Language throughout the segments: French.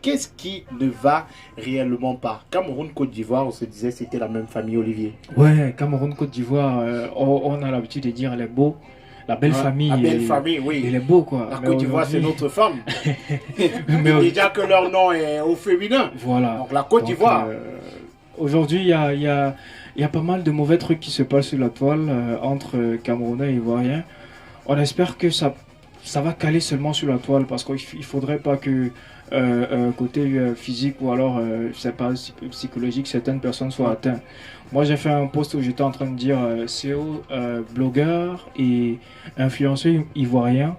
Qu'est-ce qui ne va réellement pas? Cameroun-Côte d'Ivoire, on se disait c'était la même famille, Olivier. Ouais, Cameroun-Côte d'Ivoire, on a l'habitude de dire elle est beau, la belle Ouais, la famille, belle famille, elle oui. est beau quoi. La Mais Côte d'Ivoire, c'est aujourd'hui, notre femme. mais Déjà que leur nom est au féminin. voilà. Donc la Côte Donc d'Ivoire. aujourd'hui, il y a pas mal de mauvais trucs qui se passent sur la toile entre Camerounais et Ivoiriens. On espère que ça va caler seulement sur la toile parce qu'il faudrait pas que côté physique ou alors je sais pas psychologique certaines personnes soient atteintes. Moi j'ai fait un post où j'étais en train de dire CEO blogueurs et influenceurs ivoiriens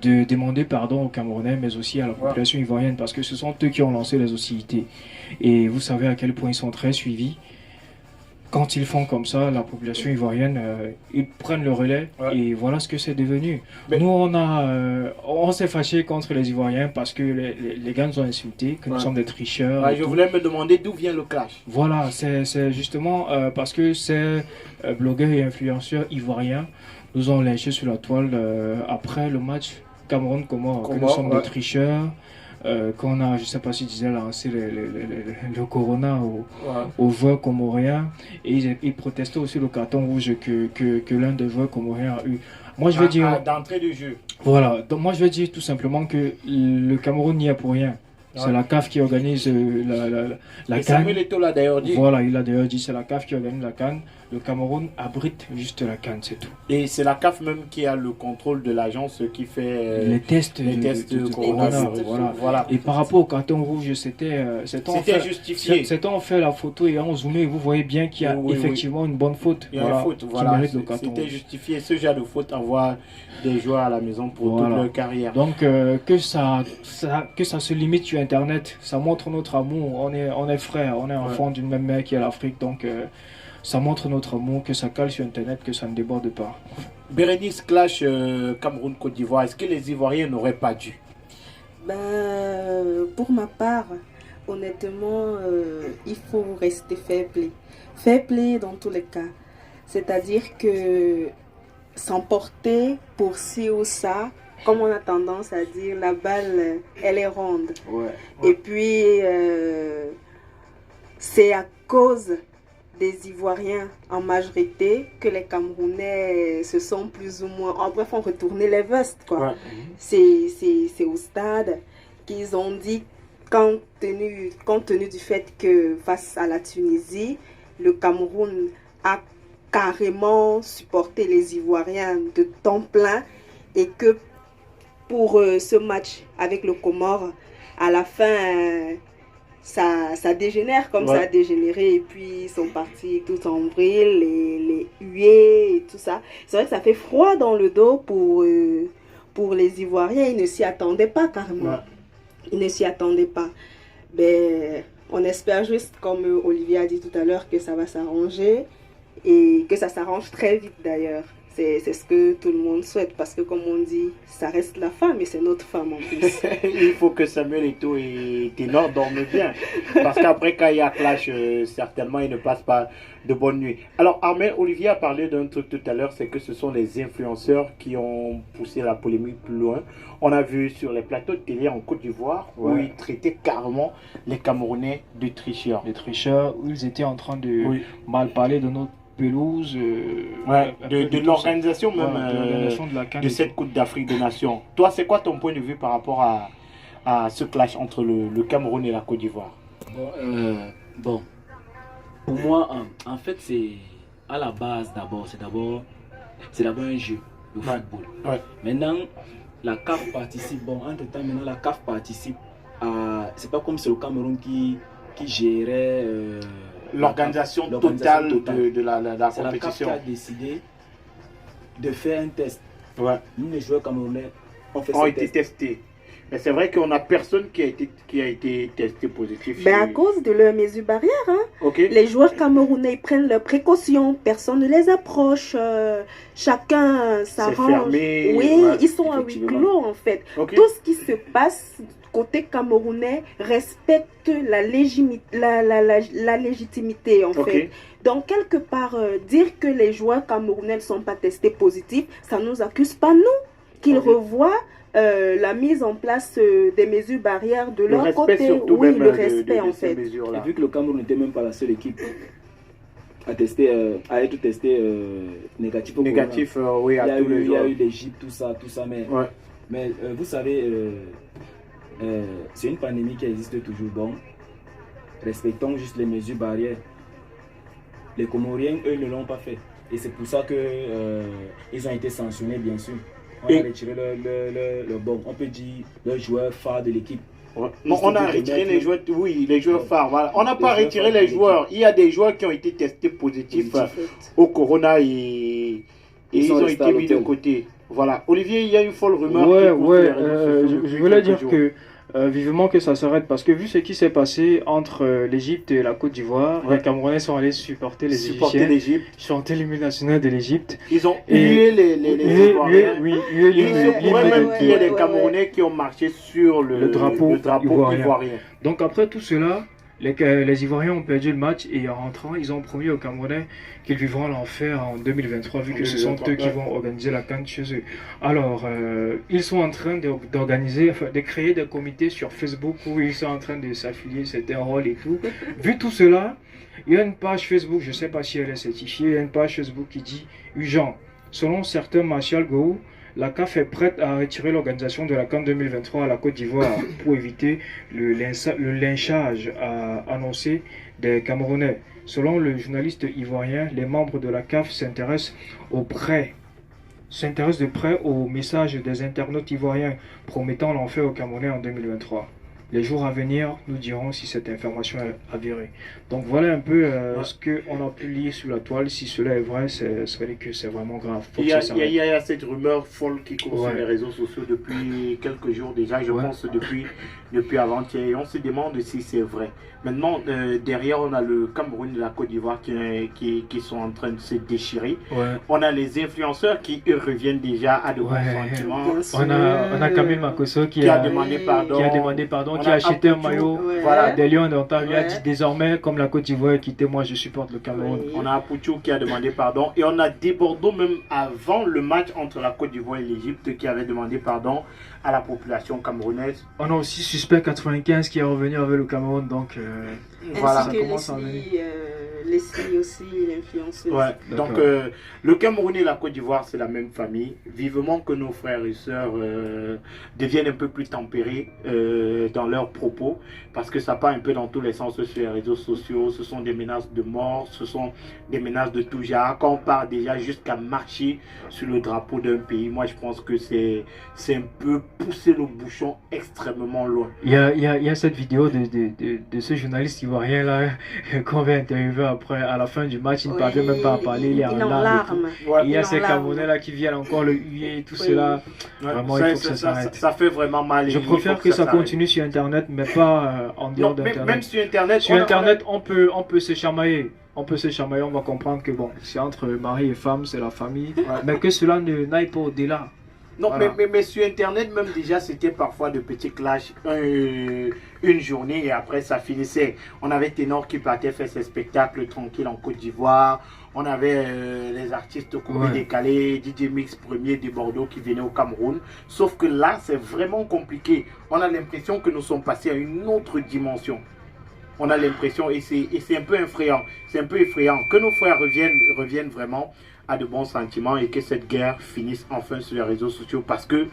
de demander pardon aux Camerounais mais aussi à la Ouais. population ivoirienne parce que ce sont eux qui ont lancé les hostilités et vous savez à quel point ils sont très suivis quand ils font comme ça, la population ivoirienne, ils prennent le relais Ouais. et voilà ce que c'est devenu. Mais- Nous, on s'est fâché contre les Ivoiriens parce que les gars nous ont insultés, que nous Ouais. sommes des tricheurs. Ouais, Et je tout. voulais me demander d'où vient le clash. Voilà, c'est justement parce que ces blogueurs et influenceurs ivoiriens nous ont lynchés sur la toile après le match Cameroun-Comore, que nous Comores, sommes ouais. des tricheurs. Qu'on a, je sais pas si disait lancé le corona Ouais. aux joueurs comoriens et ils protestaient aussi le carton rouge que l'un des joueurs comoriens a eu. Moi je veux dire, D'entrée de jeu. voilà, donc moi je veux dire tout simplement que le Cameroun n'y est pour rien. C'est Ouais. la CAF qui organise la Et CAN. Samuel Eto'o l'a d'ailleurs dit. Voilà, il a d'ailleurs dit c'est la CAF qui organise la CAN. Le Cameroun abrite juste la CAN, c'est tout. Et c'est la CAF même qui a le contrôle de l'agence qui fait Les tests, les tests de coronavirus. voilà. Voilà. Et par rapport au carton rouge, c'était C'était justifié. c'est on fait la photo et on zoomé et vous voyez bien qu'il y a Oui, oui, effectivement une bonne faute. Il y a une faute, qui voilà. mérite le carton C'était rouge. justifié. Ce genre de faute envoie des joueurs à la maison pour Voilà. toute leur carrière. Donc que ça se limite sur Internet, ça montre notre amour. On est frères, on est enfants d'une même mère qui est l'Afrique. Donc ça montre notre amour, que ça cale sur Internet, que ça ne déborde pas. Bérénice clash Cameroun-Côte d'Ivoire. Est-ce que les Ivoiriens n'auraient pas dû? Pour ma part, honnêtement, il faut rester fair play. Fair play dans tous les cas. C'est-à-dire que s'emporter pour ci ou ça, comme on a tendance à dire, la balle, elle est ronde. Ouais. Et puis, c'est à cause des Ivoiriens en majorité que les Camerounais se sont plus ou moins, en bref, ont retourné les vestes, quoi. Ouais. C'est au stade qu'ils ont dit, compte tenu du fait que face à la Tunisie, le Cameroun a carrément supporté les Ivoiriens de temps plein et que pour ce match avec le Comore, à la fin, ça dégénère comme ça a dégénéré et puis ils sont partis tout en vrille, les huées et tout ça. C'est vrai que ça fait froid dans le dos pour les Ivoiriens, ils ne s'y attendaient pas carrément. Ouais. Ils ne s'y attendaient pas. Ben, on espère juste, comme Olivier a dit tout à l'heure, que ça va s'arranger et que ça s'arrange très vite d'ailleurs. C'est ce que tout le monde souhaite parce que comme on dit, ça reste la femme et c'est notre femme en plus. Il faut que Samuel Eto'o et Ténor dorment bien. Parce qu'après, quand il y a clash, certainement, il ne passe pas de bonne nuit. Alors, Armel, Olivier a parlé d'un truc tout à l'heure, c'est que ce sont les influenceurs qui ont poussé la polémique plus loin. On a vu sur les plateaux de télé en Côte d'Ivoire où ils traitaient carrément les Camerounais de tricheurs. Les tricheurs, où ils étaient en train de mal parler de notre pelouse. De l'organisation même de l'organisation de la CAN de cette Coupe d'Afrique des Nations. Toi, c'est quoi ton point de vue par rapport à ce clash entre le Cameroun et la Côte d'Ivoire? Bon, pour moi, en fait, c'est à la base d'abord, c'est d'abord un jeu, le football. Ouais. Maintenant, la CAF participe, bon, entre-temps, maintenant, la CAF participe à, c'est pas comme c'est le Cameroun qui gérait l'organisation totale de la c'est la CAF compétition. qui a décidé de faire un test. Ouais. Nous, les joueurs camerounais, ont été testés. Mais c'est vrai qu'on n'a personne qui a été testé positif. Ben à cause de leurs mesures barrières, hein. Okay. Les joueurs camerounais prennent leurs précautions, personne ne les approche, chacun s'arrange. Fermé, oui, ils sont à huis clos en fait. Okay. Tout ce qui se passe côté camerounais respecte la légitimité en fait. Donc quelque part, dire que les joueurs camerounais ne sont pas testés positifs, ça ne nous accuse pas nous, qu'ils revoient la mise en place des mesures barrières de Le leur respect côté. surtout Oui, même le de respect en ces fait. Et mesures-là. vu que le Cameroun n'était même pas la seule équipe à tester, à être testé négatif au Négatif, oui, corona. à tous les Il y jours. a eu l'Égypte, tout ça, mais, Ouais. vous savez, c'est une pandémie qui existe toujours. Donc, respectons juste les mesures barrières. Les Comoriens, eux, ne l'ont pas fait. Et c'est pour ça que ils ont été sanctionnés, bien sûr. On a retiré le bon, on peut dire, le joueur phare de l'équipe. Ouais. Non, on a retiré les joueurs, oui, les joueurs phares. Voilà. On n'a pas retiré les joueurs. Il y a des joueurs qui ont été testés positifs au corona et ils ont été mis de côté. Voilà. Olivier, il y a une folle rumeur. Je voulais dire que vivement que ça s'arrête parce que vu ce qui s'est passé entre l'Égypte et la Côte d'Ivoire, les Camerounais sont allés supporter les Égyptiens, chanter l'hymne national de l'Égypte. Ils ont hué les Ivoiriens. Il se pourrait même qu'il y ait des Camerounais qui ont marché sur le drapeau ivoirien. Donc après tout cela, les Ivoiriens ont perdu le match et en rentrant, ils ont promis aux Camerounais qu'ils vivront l'enfer en 2023 vu que ce sont eux qui vont organiser la CAN chez eux. Alors, ils sont en train d'organiser, de créer des comités sur Facebook où ils sont en train de s'affilier, c'est un rôle et tout. Vu tout cela, il y a une page Facebook, je ne sais pas si elle est certifiée, il y a une page Facebook qui dit « Urgent, selon certains Martial Gou, la CAF est prête à retirer l'organisation de la CAN 2023 à la Côte d'Ivoire pour éviter le lynchage annoncé des Camerounais. Selon le journaliste ivoirien, les membres de la CAF s'intéressent de près aux messages des internautes ivoiriens promettant l'enfer aux Camerounais en 2023. Les jours à venir nous diront si cette information est avérée. Donc voilà un peu ce qu'on a pu lire sur la toile. Si cela est vrai, ça veut dire que c'est vraiment grave. Il y a cette rumeur folle qui court sur les réseaux sociaux depuis quelques jours déjà. Je pense depuis avant-hier. Et on se demande si c'est vrai. Maintenant, derrière, on a le Cameroun et la Côte d'Ivoire qui sont en train de se déchirer. On a les influenceurs qui, eux, reviennent déjà à de bons sentiments. On a Camille Makosso qui a demandé pardon, qui a acheté un maillot des Lions d'Ontario. Il a dit désormais, comme la Côte d'Ivoire est quittée, moi je supporte le Cameroun. On a Apouchou qui a demandé pardon. Et on a des Bordeaux même avant le match entre la Côte d'Ivoire et l'Égypte qui avait demandé pardon à la population camerounaise. On a aussi Suspect 95 qui est revenu avec le Cameroun. Donc voilà, ça commence à venir. Leslie aussi, l'influenceuse. Donc le Cameroun et la Côte d'Ivoire, c'est la même famille. Vivement que nos frères et sœurs deviennent un peu plus tempérés dans leurs propos, parce que ça part un peu dans tous les sens sur les réseaux sociaux. Ce sont des menaces de mort, ce sont des menaces de tout genre. Quand on part déjà jusqu'à marcher sur le drapeau d'un pays, moi je pense que c'est un peu pousser le bouchon extrêmement loin. Il y a cette vidéo de ce journaliste ivoirien là qu'on va interviewer après, à la fin du match, il ne parvient même pas à parler, il est en larmes. Il y a ces Camerounais là qui viennent encore le huer et tout cela. Vraiment, il faut que ça s'arrête. Ça fait vraiment mal. Je préfère que ça continue sur Internet, mais pas en dehors d'Internet. Même sur Internet. Sur Internet, on peut se chamailler. On peut se chamailler, on va comprendre que bon, c'est entre mari et femme, c'est la famille, mais que cela n'aille pas au-delà. Non, mais sur Internet, même déjà, c'était parfois de petits clashs, une journée et après ça finissait. On avait Ténor qui partait faire ses spectacles tranquilles en Côte d'Ivoire. On avait les artistes Koumé décalés, DJ Mix premier de Bordeaux qui venait au Cameroun. Sauf que là, c'est vraiment compliqué. On a l'impression que nous sommes passés à une autre dimension. On a l'impression, et c'est un peu effrayant. C'est un peu effrayant que nos frères reviennent vraiment à de bons sentiments et que cette guerre finisse enfin sur les réseaux sociaux, parce que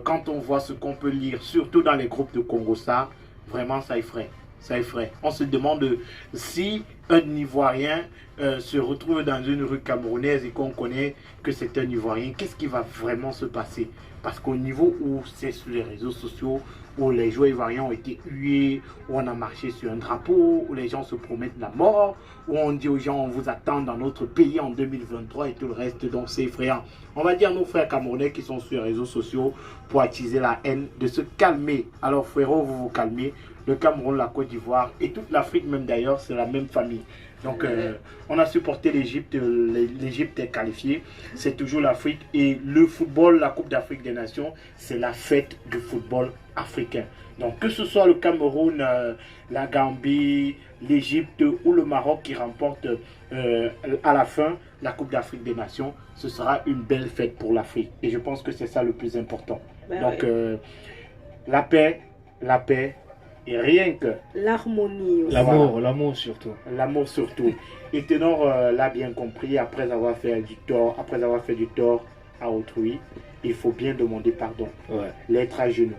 quand on voit ce qu'on peut lire, surtout dans les groupes de Congossa, vraiment ça effraie. Ça effraie. On se demande si un Ivoirien se retrouve dans une rue camerounaise et qu'on connaît que c'est un Ivoirien, qu'est-ce qui va vraiment se passer? Parce qu'au niveau où c'est sur les réseaux sociaux, où les joueurs ivoiriens ont été hués, où on a marché sur un drapeau, où les gens se promettent la mort, où on dit aux gens on vous attend dans notre pays en 2023 et tout le reste, donc c'est effrayant. On va dire à nos frères camerounais qui sont sur les réseaux sociaux pour attiser la haine de se calmer. Alors frérot, vous vous calmez. Le Cameroun, la Côte d'Ivoire et toute l'Afrique même d'ailleurs, c'est la même famille. Gambie. Donc, on a supporté l'Égypte, l'Égypte est qualifiée, c'est toujours l'Afrique. Et le football, la Coupe d'Afrique des Nations, c'est la fête du football africain. Donc, que ce soit le Cameroun, la Gambie, l'Égypte ou le Maroc qui remporte à la fin la Coupe d'Afrique des Nations, ce sera une belle fête pour l'Afrique. Et je pense que c'est ça le plus important. Donc, la paix, et rien que l'harmonie aussi. L'amour surtout. L'amour surtout. Et Ténor l'a bien compris, après avoir fait du tort à autrui, il faut bien demander pardon. Ouais. L'être à genoux.